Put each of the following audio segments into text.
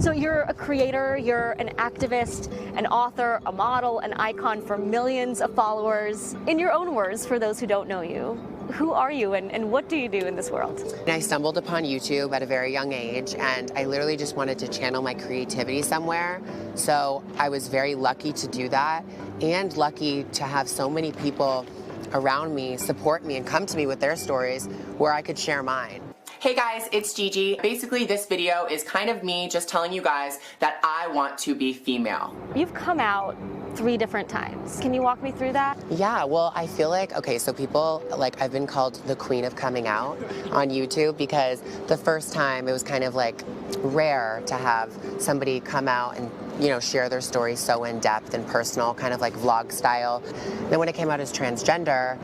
So you're a creator, you're an activist, an author, a model, an icon for millions of followers. In your own words, for those who don't know you, who are you and what do you do in this world? I stumbled upon YouTube at a very young age, and I literally just wanted to channel my creativity somewhere. So I was very lucky to do that, and lucky to have so many people around me support me and come to me with their stories where I could share mine. Hey guys, it's Gigi. Basically, this video is kind of me just telling you guys that I want to be female. You've come out 3 different times. Can you walk me through that? Yeah, well, I feel like, okay, so people, like, I've been called the queen of coming out on YouTube because the first time it was kind of like rare to have somebody come out and, you know, share their story so in depth and personal, kind of like vlog style. Then when I came out as transgender,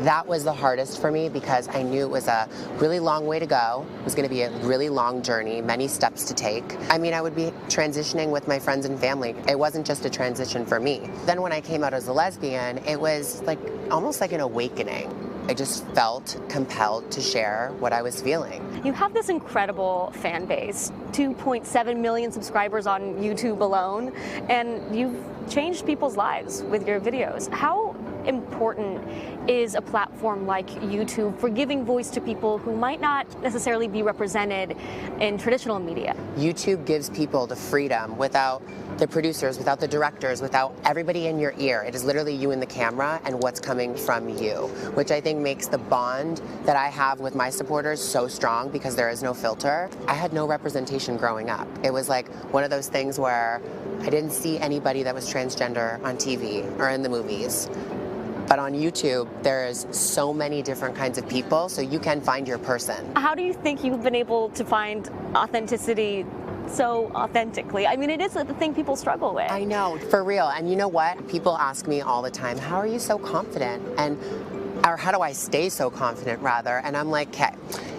that was the hardest for me because I knew it was a really long way to go. It was going to be a really long journey, many steps to take. I mean, I would be transitioning with my friends and family. It wasn't just a transition for me. Then when I came out as a lesbian, it was like almost like an awakening. I just felt compelled to share what I was feeling. You have this incredible fan base, 2.7 million subscribers on YouTube alone, and you've changed people's lives with your videos. How important is a platform like YouTube for giving voice to people who might not necessarily be represented in traditional media? YouTube gives people the freedom without the producers, without the directors, without everybody in your ear. It is literally you and the camera and what's coming from you, which I think makes the bond that I have with my supporters so strong because there is no filter. I had no representation growing up. It was like one of those things where I didn't see anybody that was transgender on TV or in the movies. But on YouTube, there's so many different kinds of people, so you can find your person. How do you think you've been able to find authenticity so authentically? I mean, it is the thing people struggle with. I know, for real. And you know what? People ask me all the time, how are you so confident? Or how do I stay so confident, rather? And I'm like, okay.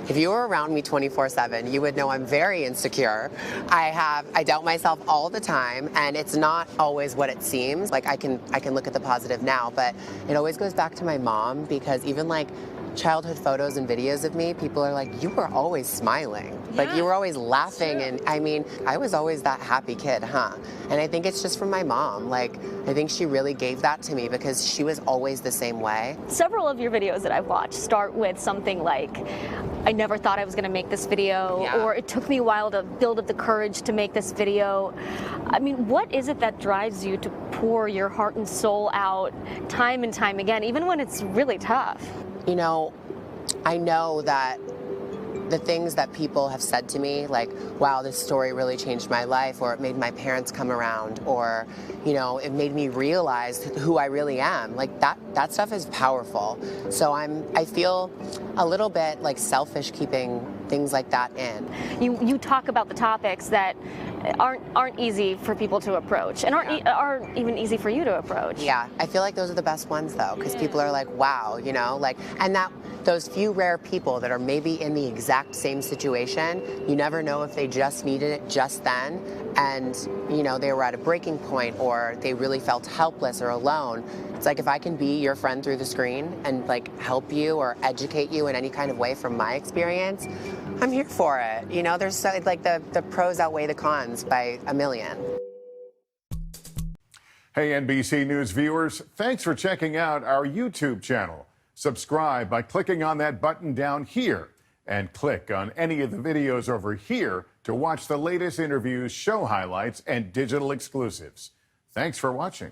If you were around me 24/7, you would know I'm very insecure. I doubt myself all the time, and it's not always what it seems. Like I can look at the positive now, but it always goes back to my mom because even like childhood photos and videos of me, people are like, you were always smiling. Yeah, like you were always laughing, and I mean, I was always that happy kid, huh? And I think it's just from my mom. Like, I think she really gave that to me because she was always the same way. Several of your videos that I've watched start with something like, I never thought I was going to make this video, Yeah. or it took me a while to build up the courage to make this video. I mean, what is it that drives you to pour your heart and soul out time and time again, even when it's really tough? You know, I know that the things that people have said to me, like, wow, this story really changed my life, or it made my parents come around, or, you know, it made me realize who I really am. Like, that stuff is powerful. So I feel a little bit like selfish keeping things like that in. You talk about the topics that aren't easy for people to approach, and aren't even easy for you to approach. Yeah, I feel like those are the best ones though, because people are like, wow, you know, like, and those few rare people that are maybe in the exact same situation, you never know if they just needed it just then, and, you know, they were at a breaking point, or they really felt helpless or alone. It's like, if I can be your friend through the screen and like help you or educate you in any kind of way from my experience, I'm here for it. You know, there's so, like the pros outweigh the cons by a million. Hey, NBC News viewers, thanks for checking out our YouTube channel. Subscribe by clicking on that button down here, and click on any of the videos over here to watch the latest interviews, show highlights, and digital exclusives. Thanks for watching.